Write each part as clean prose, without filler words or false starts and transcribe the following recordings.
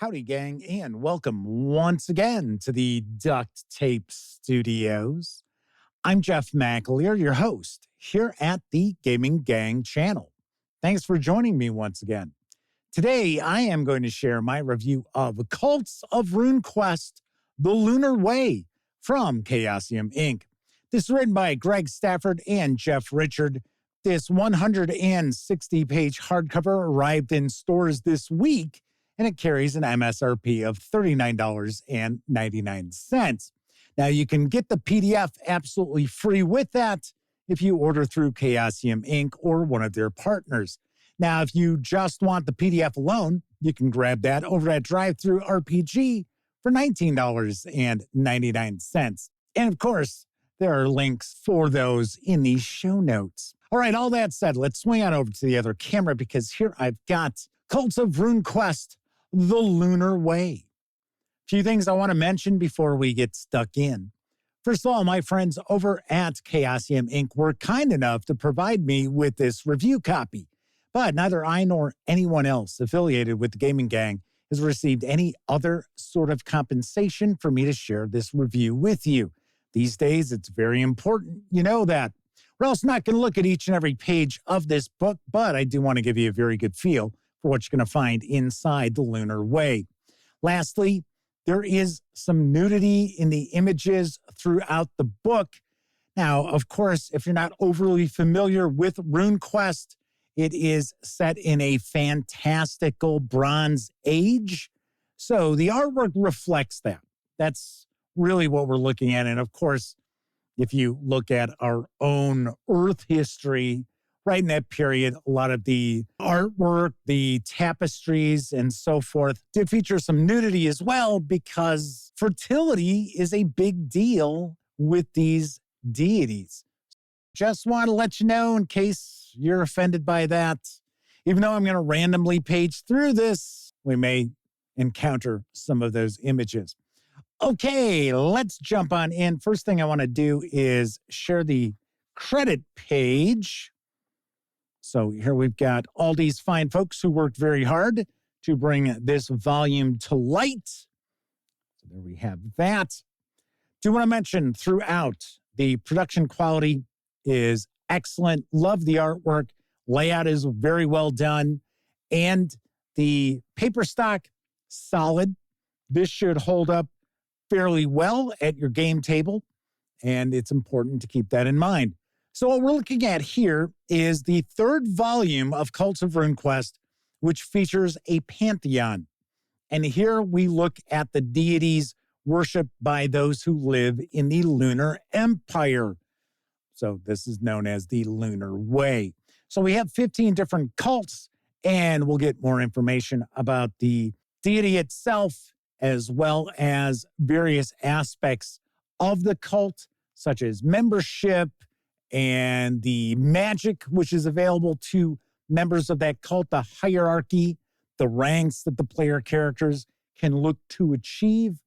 Howdy, gang, and welcome once again to the Duct Tape Studios. I'm Jeff MacLeod, your host here at the Gaming Gang channel. Thanks for joining me once again. Today, I am going to share my review of Cults of RuneQuest, The Lunar Way from Chaosium Inc. This is written by Greg Stafford and Jeff Richard. This 160-page hardcover arrived in stores this week, and it carries an MSRP of $39.99. Now, you can get the PDF absolutely free with that if you order through Chaosium Inc. or one of their partners. Now, if you just want the PDF alone, you can grab that over at DriveThruRPG for $19.99. And of course, there are links for those in the show notes. All right, all that said, let's swing on over to the other camera because here I've got Cults of RuneQuest, The Lunar Way. A few things I want to mention before we get stuck in. First of all, my friends over at Chaosium Inc. were kind enough to provide me with this review copy, but neither I nor anyone else affiliated with the Gaming Gang has received any other sort of compensation for me to share this review with you. These days, it's very important you know that. We're also not going to look at each and every page of this book, but I do want to give you a very good feel for what you're going to find inside the Lunar Way. Lastly, there is some nudity in the images throughout the book. Now, of course, if you're not overly familiar with RuneQuest, it is set in a fantastical Bronze Age. So the artwork reflects that. That's really what we're looking at. And of course, if you look at our own Earth history, right in that period, a lot of the artwork, the tapestries, and so forth did feature some nudity as well because fertility is a big deal with these deities. Just want to let you know in case you're offended by that. Even though I'm going to randomly page through this, we may encounter some of those images. Okay, let's jump on in. First thing I want to do is share the credit page. So here we've got all these fine folks who worked very hard to bring this volume to light. So there we have that. Do want to mention throughout, the production quality is excellent. Love the artwork. Layout is very well done. And the paper stock, solid. This should hold up fairly well at your game table, and it's important to keep that in mind. So what we're looking at here is the third volume of Cults of RuneQuest, which features a Pantheon. And here we look at the deities worshipped by those who live in the Lunar Empire. So this is known as the Lunar Way. So we have 15 different cults, and we'll get more information about the deity itself, as well as various aspects of the cult, such as membership and the magic which is available to members of that cult, the hierarchy, the ranks that the player characters can look to achieve.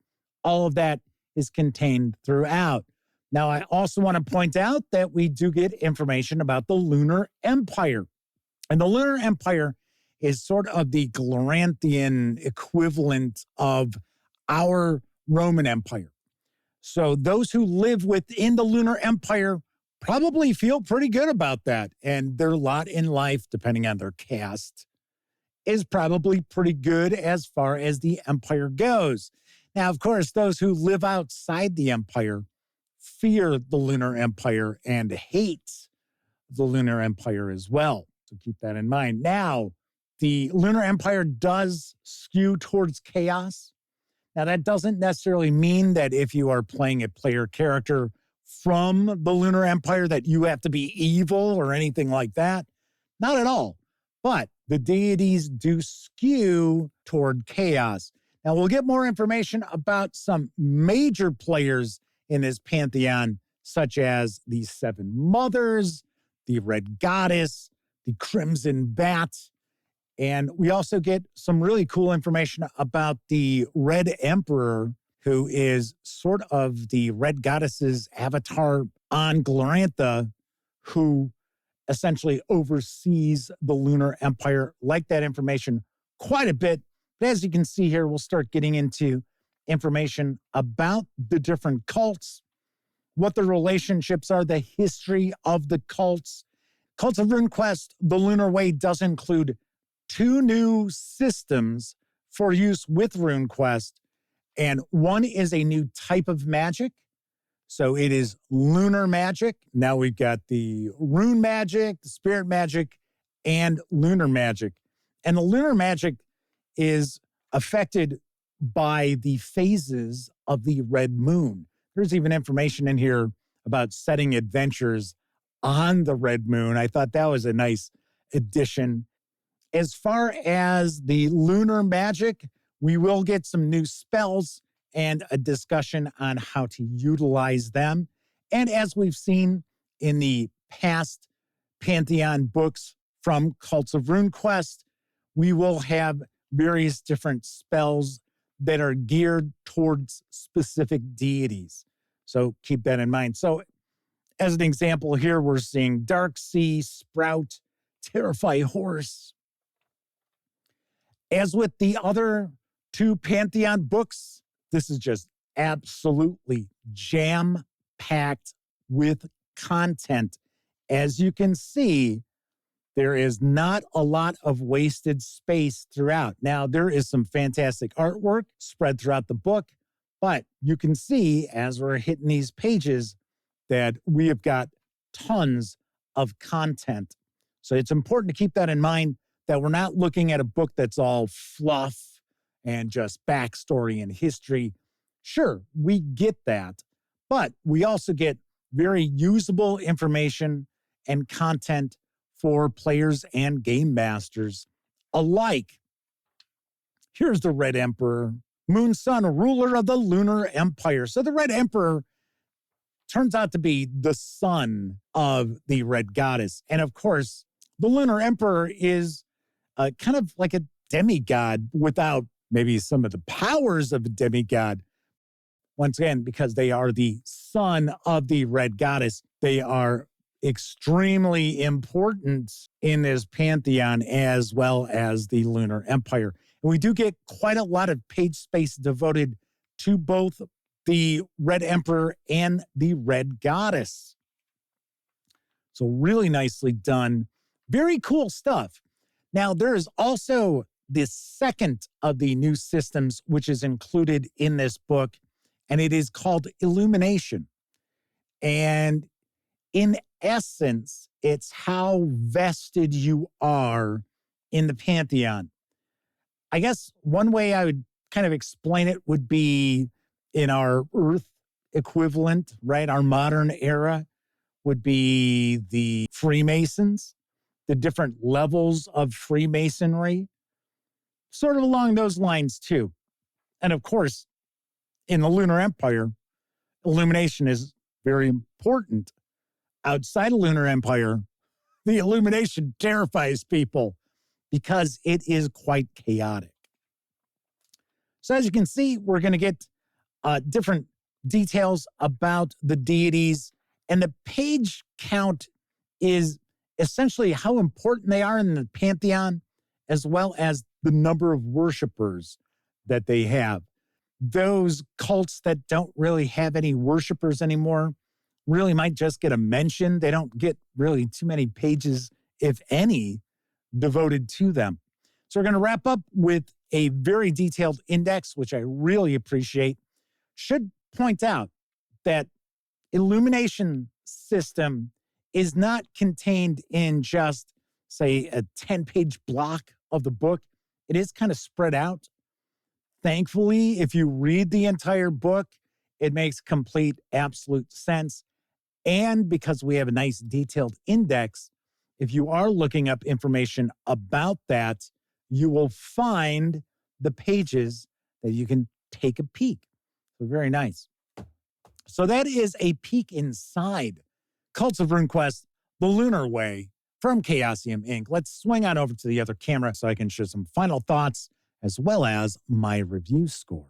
All of that is contained throughout. Now, I also want to point out that we do get information about the Lunar Empire. And the Lunar Empire is sort of the Gloranthian equivalent of our Roman Empire. So those who live within the Lunar Empire probably feel pretty good about that. And their lot in life, depending on their caste, is probably pretty good as far as the empire goes. Now, of course, those who live outside the empire fear the Lunar Empire and hate the Lunar Empire as well. So keep that in mind. Now, the Lunar Empire does skew towards chaos. Now, that doesn't necessarily mean that if you are playing a player character from the Lunar Empire that you have to be evil or anything like that. Not at all. But the deities do skew toward chaos. Now, we'll get more information about some major players in this pantheon, such as the Seven Mothers, the Red Goddess, the Crimson Bat. And we also get some really cool information about the Red Emperor, who is sort of the Red Goddess's avatar on Glorantha, who essentially oversees the Lunar Empire. Like that information quite a bit But as you can see here, we'll start getting into information about the different cults, what the relationships are, the history of the cults. Cults of RuneQuest, the Lunar Way, does include 2 new systems for use with RuneQuest, and one is a new type of magic. So it is lunar magic. Now we've got the rune magic, the spirit magic, and lunar magic. And the lunar magic is affected by the phases of the red moon. There's even information in here about setting adventures on the red moon. I thought that was a nice addition. As far as the lunar magic, we will get some new spells and a discussion on how to utilize them. And as we've seen in the past Pantheon books from Cults of RuneQuest, we will have various different spells that are geared towards specific deities. So keep that in mind. So as an example here, we're seeing Dark Sea, Sprout, Terrify Horse. As with the other 2 Pantheon books, this is just absolutely jam-packed with content. As you can see, there is not a lot of wasted space throughout. Now, there is some fantastic artwork spread throughout the book, but you can see as we're hitting these pages that we have got tons of content. So it's important to keep that in mind, that we're not looking at a book that's all fluff and just backstory and history. Sure, we get that, but we also get very usable information and content for players and game masters alike. Here's the Red Emperor, Moon Sun, ruler of the Lunar Empire. So the Red Emperor turns out to be the son of the Red Goddess. And of course, the Lunar Emperor is kind of like a demigod without maybe some of the powers of a demigod. Once again, because they are the son of the Red Goddess, they are extremely important in this pantheon as well as the Lunar Empire. And we do get quite a lot of page space devoted to both the Red Emperor and the Red Goddess. So really nicely done. Very cool stuff. Now, there is also the second of the new systems, which is included in this book, and it is called Illumination. And in essence, it's how vested you are in the Pantheon. I guess one way I would kind of explain it would be in our Earth equivalent, right? Our modern era would be the Freemasons, the different levels of Freemasonry, sort of along those lines too. And of course, in the Lunar Empire, illumination is very important. Outside of Lunar Empire, the illumination terrifies people because it is quite chaotic. So as you can see, we're going to get different details about the deities, and the page count is essentially how important they are in the pantheon, as well as the number of worshipers that they have. Those cults that don't really have any worshipers anymore really might just get a mention. They don't get really too many pages, if any, devoted to them. So we're going to wrap up with a very detailed index, which I really appreciate. Should point out that Illumination system is not contained in just, say, a 10-page block of the book. It is kind of spread out. Thankfully, if you read the entire book, it makes complete, absolute sense. And because we have a nice detailed index, if you are looking up information about that, you will find the pages that you can take a peek. So very nice. So that is a peek inside Cults of RuneQuest, The Lunar Way from Chaosium Inc. Let's swing on over to the other camera so I can share some final thoughts as well as my review score.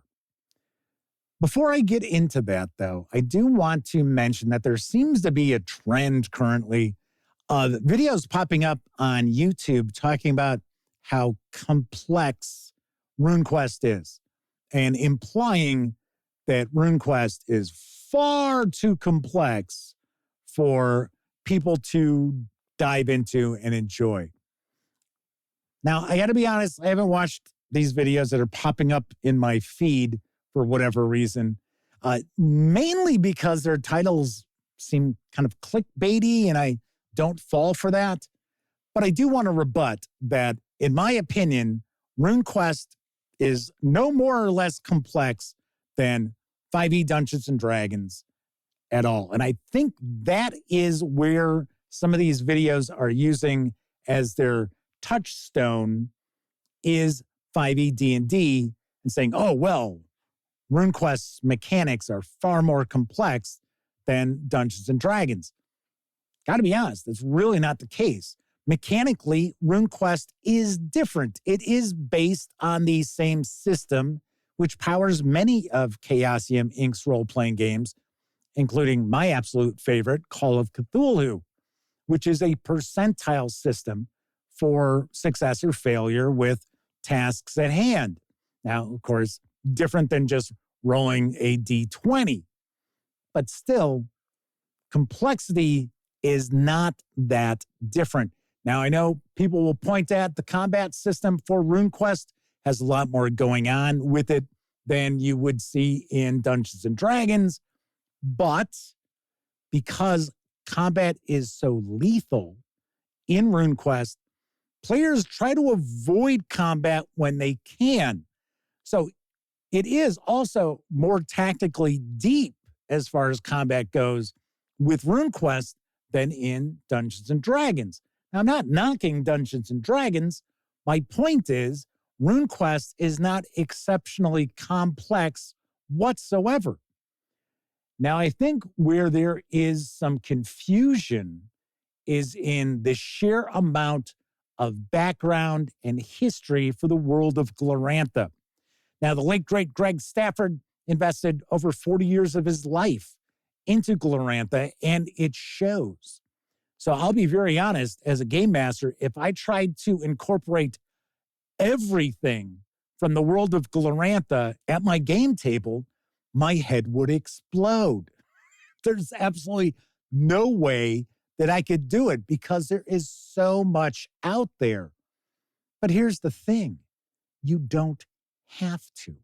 Before I get into that, though, I do want to mention that there seems to be a trend currently of videos popping up on YouTube talking about how complex RuneQuest is, and implying that RuneQuest is far too complex for people to dive into and enjoy. Now, I got to be honest, I haven't watched these videos that are popping up in my feed for whatever reason, mainly because their titles seem kind of clickbaity, and I don't fall for that. But I do want to rebut that, in my opinion, RuneQuest is no more or less complex than 5e Dungeons and Dragons at all. And I think that is where some of these videos are using as their touchstone is 5e D&D, and saying, oh, well, RuneQuest's mechanics are far more complex than Dungeons and Dragons. Got to be honest, that's really not the case. Mechanically, RuneQuest is different. It is based on the same system, which powers many of Chaosium Inc's role-playing games, including my absolute favorite, Call of Cthulhu, which is a percentile system for success or failure with tasks at hand. Now, of course, different than just rolling a d20, but still, complexity is not that different. Now, I know people will point at the combat system for RuneQuest has a lot more going on with it than you would see in Dungeons and Dragons, but because combat is so lethal in RuneQuest, players try to avoid combat when they can. So it is also more tactically deep as far as combat goes with RuneQuest than in Dungeons and Dragons. Now, I'm not knocking Dungeons and Dragons. My point is, RuneQuest is not exceptionally complex whatsoever. Now, I think where there is some confusion is in the sheer amount of background and history for the world of Glorantha. Now, the late, great Greg Stafford invested over 40 years of his life into Glorantha, and it shows. So I'll be very honest, as a game master, if I tried to incorporate everything from the world of Glorantha at my game table, my head would explode. There's absolutely no way that I could do it because there is so much out there. But here's the thing, you don't have to.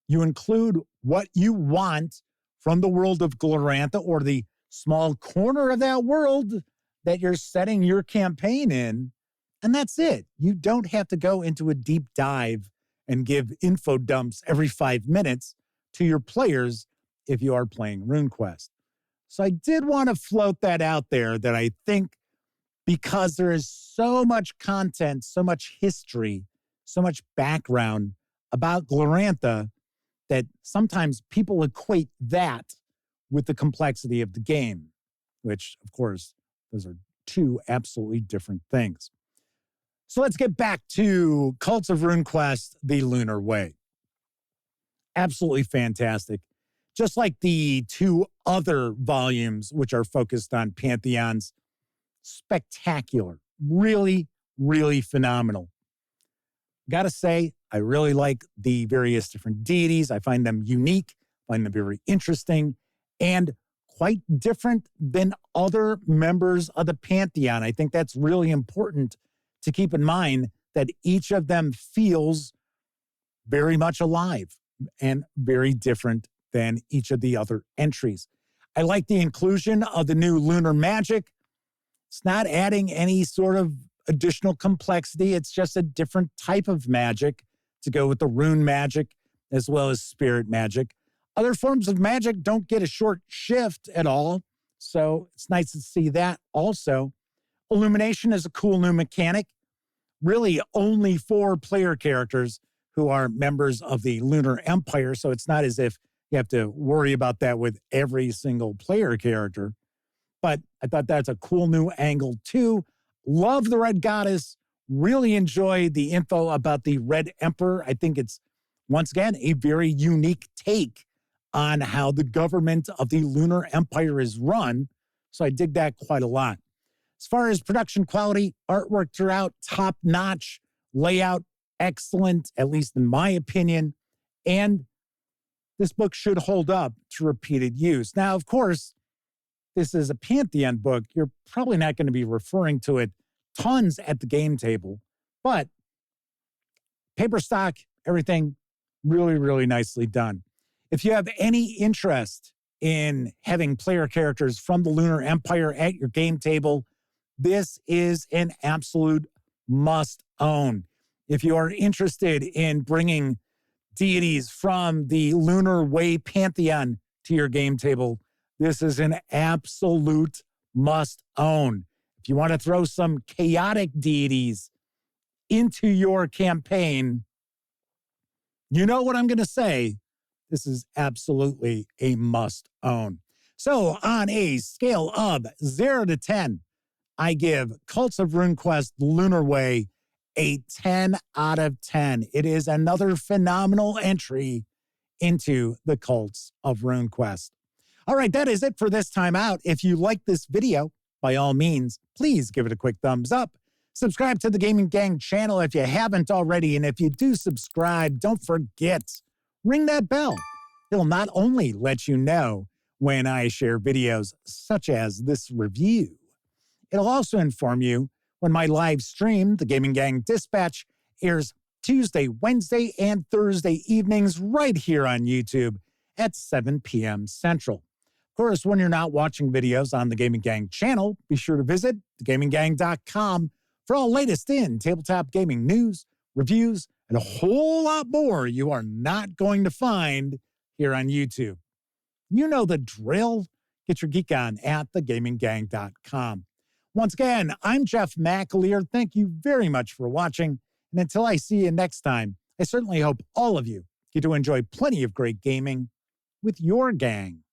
You include what you want from the world of Glorantha or the small corner of that world that you're setting your campaign in, and that's it. You don't have to go into a deep dive and give info dumps every 5 minutes to your players if you are playing RuneQuest. So I did want to float that out there, that I think because there is so much content, so much history, so much background about Glorantha, that sometimes people equate that with the complexity of the game, which, of course, those are two absolutely different things. So let's get back to Cults of RuneQuest, The Lunar Way. Absolutely fantastic. Just like the two other volumes, which are focused on pantheons, spectacular. Really, really phenomenal. Gotta say, I really like the various different deities. I find them unique, find them very interesting, and quite different than other members of the Pantheon. I think that's really important to keep in mind, that each of them feels very much alive and very different than each of the other entries. I like the inclusion of the new lunar magic. It's not adding any sort of additional complexity. It's just a different type of magic to go with the rune magic as well as spirit magic. Other forms of magic don't get a short shift at all, so it's nice to see that also. Illumination is a cool new mechanic, really only for player characters who are members of the Lunar Empire, so it's not as if you have to worry about that with every single player character. But I thought that's a cool new angle too. Love the Red Goddess. Really enjoy the info about the Red Emperor. I think it's, once again, a very unique take on how the government of the Lunar Empire is run. So I dig that quite a lot. As far as production quality, artwork throughout, top-notch, layout, excellent, at least in my opinion, and this book should hold up to repeated use. Now, of course, this is a Pantheon book. You're probably not going to be referring to it tons at the game table, but paper stock, everything really, really nicely done. If you have any interest in having player characters from the Lunar Empire at your game table, this is an absolute must own. If you are interested in bringing deities from the Lunar Way Pantheon to your game table, this is an absolute must own. If you want to throw some chaotic deities into your campaign, you know what I'm going to say. This is absolutely a must own. So on a scale of 0 to 10, I give Cults of RuneQuest Lunar Way a 10 out of 10. It is another phenomenal entry into the Cults of RuneQuest. All right, that is it for this time out. If you like this video, by all means, please give it a quick thumbs up. Subscribe to the Gaming Gang channel if you haven't already. And if you do subscribe, don't forget, ring that bell. It'll not only let you know when I share videos such as this review, it'll also inform you when my live stream, the Gaming Gang Dispatch, airs Tuesday, Wednesday, and Thursday evenings right here on YouTube at 7 p.m. Central. Of course, when you're not watching videos on the Gaming Gang channel, be sure to visit thegaminggang.com for all latest in tabletop gaming news, reviews, and a whole lot more you are not going to find here on YouTube. You know the drill. Get your geek on at thegaminggang.com. Once again, I'm Jeff MacLeod. Thank you very much for watching. And until I see you next time, I certainly hope all of you get to enjoy plenty of great gaming with your gang.